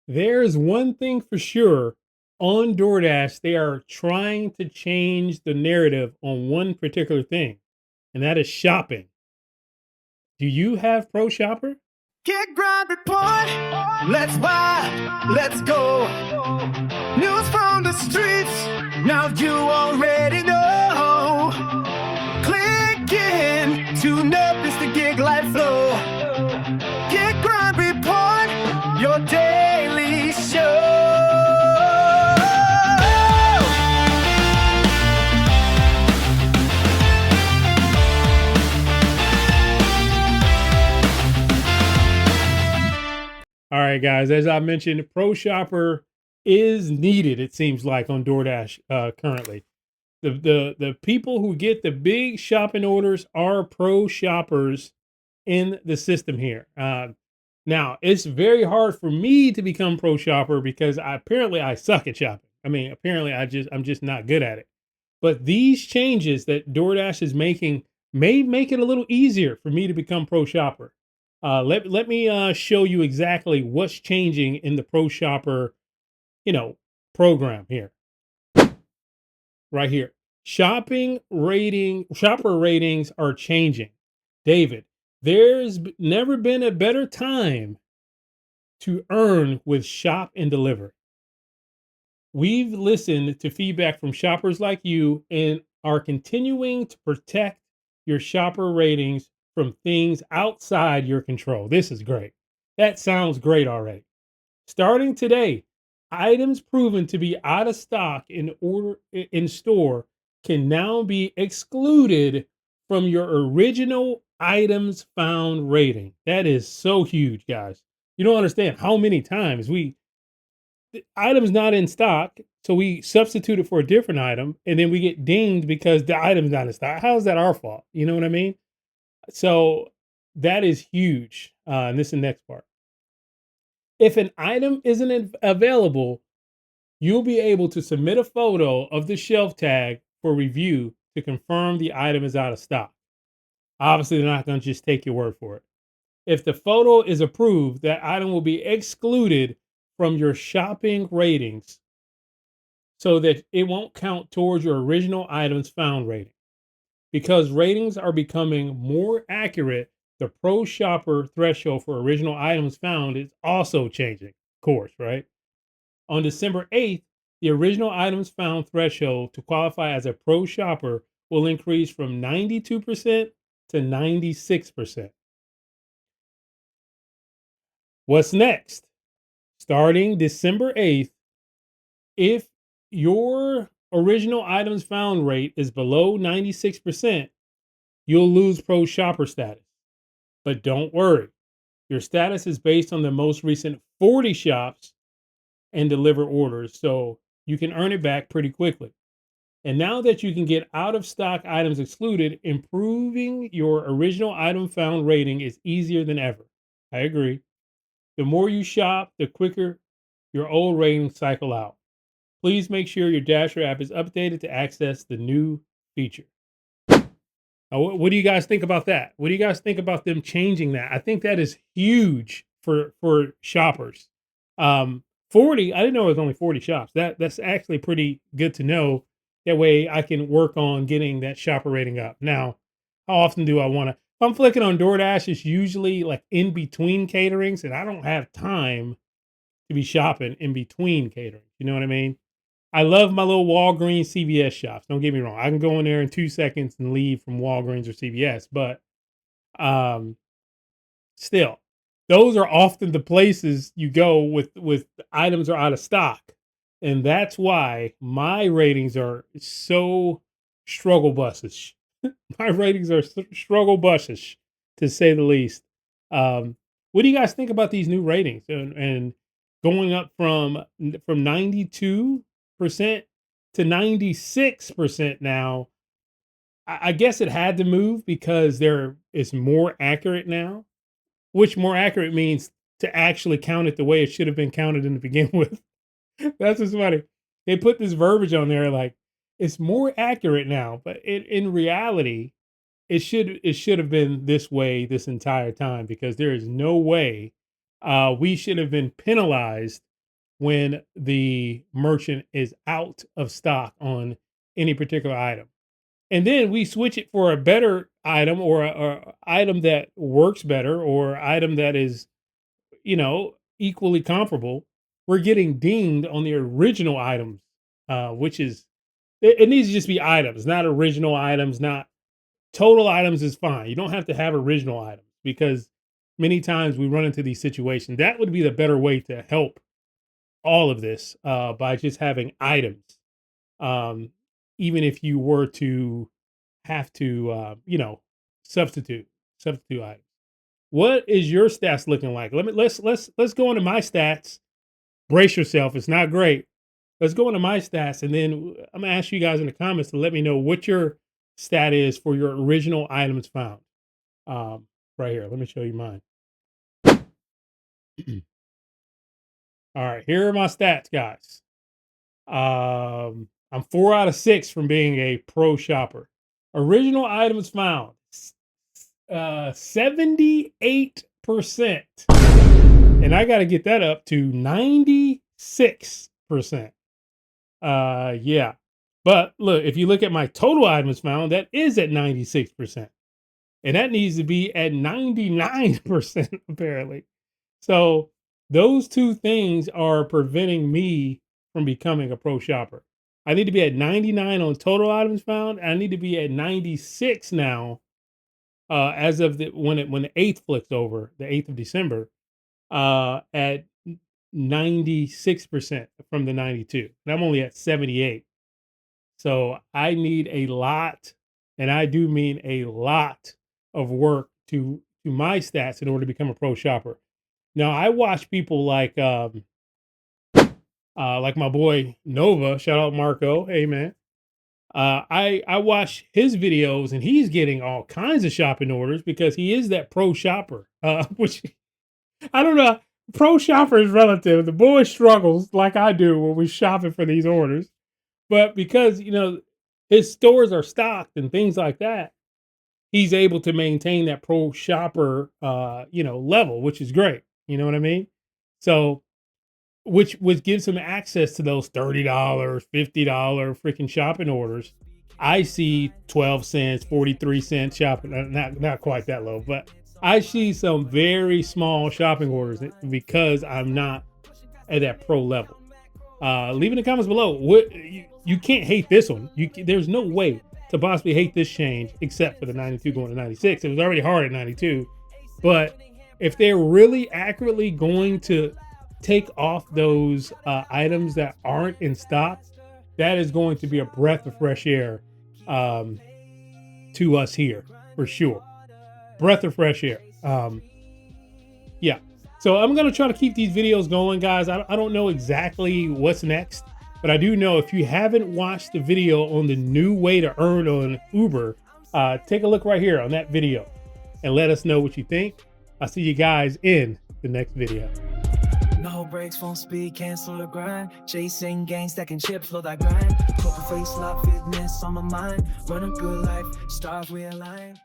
There's one thing for sure on DoorDash, they are trying to change the narrative on one particular thing, and that is shopping. Do you have Pro Shopper? Get Grind Report. Let's ride. Let's go. News from the streets. Now you already know. Click in to notice the gig life flow. Get Grind Report. Your daily show. All right, guys. As I mentioned, Pro Shopper is needed. It seems like on DoorDash currently. The people who get the big shopping orders are Pro Shoppers in the system here. Now it's very hard for me to become Pro Shopper because apparently I suck at shopping. I mean, apparently I'm just not good at it. But these changes that DoorDash is making may make it a little easier for me to become Pro Shopper. Let me show you exactly what's changing in the Pro Shopper, program here. Right here. Shopper ratings are changing. David, there's never been a better time to earn with Shop and Deliver. We've listened to feedback from shoppers like you and are continuing to protect your shopper ratings from things outside your control. This is great. That sounds great already. Starting today, items proven to be out of stock in store can now be excluded from your original items found rating. That is so huge, guys. You don't understand how many times the item's not in stock, so we substitute it for a different item, and then we get dinged because the item's not in stock. How is that our fault? You know what I mean? So that is huge. And this is the next part. If an item isn't available, you'll be able to submit a photo of the shelf tag for review to confirm the item is out of stock. Obviously, they're not going to just take your word for it. If the photo is approved, that item will be excluded from your shopping ratings so that it won't count towards your original items found rating. Because ratings are becoming more accurate, the Pro Shopper threshold for original items found is also changing, of course, right? On December 8th, the original items found threshold to qualify as a Pro Shopper will increase from 92% to 96%. What's next? Starting December 8th, if your original items found rate is below 96%, you'll lose Pro Shopper status. But don't worry, your status is based on the most recent 40 shops and deliver orders, so you can earn it back pretty quickly. And now that you can get out of stock items excluded, improving your original item found rating is easier than ever. I agree. The more you shop, the quicker your old ratings cycle out. Please make sure your Dasher app is updated to access the new feature. What do you guys think about that? What do you guys think about them changing that? I think that is huge for shoppers. 40, I didn't know it was only 40 shops. That's actually pretty good to know. That way I can work on getting that shopper rating up. Now, how often do I want to? If I'm flicking on DoorDash, it's usually like in between caterings, and I don't have time to be shopping in between caterings. You know what I mean? I love my little Walgreens, CVS shops. Don't get me wrong. I can go in there in 2 seconds and leave from Walgreens or CVS, but um, still, those are often the places you go with items are out of stock, and that's why my ratings are so struggle buses. My ratings are struggle buses, to say the least. What do you guys think about these new ratings and going up from 92% to 96% now? I guess it had to move because there is more accurate now, which more accurate means to actually count it the way it should have been counted in the begin with. That's just funny. They put this verbiage on there like it's more accurate now, but in reality, it should have been this way this entire time because there is no way we should have been penalized when the merchant is out of stock on any particular item. And then we switch it for a better item or a item that works better or item that is, equally comparable. We're getting dinged on the original items, which is it needs to just be items, not original items, not total items is fine. You don't have to have original items because many times we run into these situations. That would be the better way to help all of this by just having items. Um, even if you were to have to, substitute items. What is your stats looking like? Let's go into my stats. Brace yourself. It's not great. Let's go into my stats, and then I'm gonna ask you guys in the comments to let me know what your stat is for your original items found. Right here. Let me show you mine. All right, here are my stats, guys. I'm 4 out of 6 from being a pro shopper. Original items found, 78%. And I got to get that up to 96%. Yeah. But look, if you look at my total items found, that is at 96%. And that needs to be at 99%, apparently. So those two things are preventing me from becoming a pro shopper. I need to be at 99 on total items found. I need to be at 96 now, as of when the 8th flicks over, the 8th of December, at 96% from the 92. And I'm only at 78. So I need a lot, and I do mean a lot of work to my stats in order to become a pro shopper. Now I watch people like my boy Nova, shout out Marco. Hey man. I watch his videos and he's getting all kinds of shopping orders because he is that pro shopper. Which I don't know. Pro shopper is relative. The boy struggles like I do when we're shopping for these orders. But because, his stores are stocked and things like that, he's able to maintain that pro shopper, level, which is great. You know what I mean? So, which gives him access to those $30, $50 freaking shopping orders. I see 12 cents, 43 cents shopping, not quite that low, but I see some very small shopping orders because I'm not at that pro level. Leave in the comments below. You can't hate this one. There's no way to possibly hate this change except for the 92 going to 96. It was already hard at 92, but if they're really accurately going to take off those items that aren't in stock, that is going to be a breath of fresh air to us here for sure. Breath of fresh air. Yeah. So I'm going to try to keep these videos going, guys. I don't know exactly what's next, but I do know if you haven't watched the video on the new way to earn on Uber, take a look right here on that video and let us know what you think. I'll see you guys in the next video. No breaks, phone speed, cancel the grind. Chasing gang, stacking chips, load that grind. Poker face, love, fitness on my mind. Run a good life, stars realign.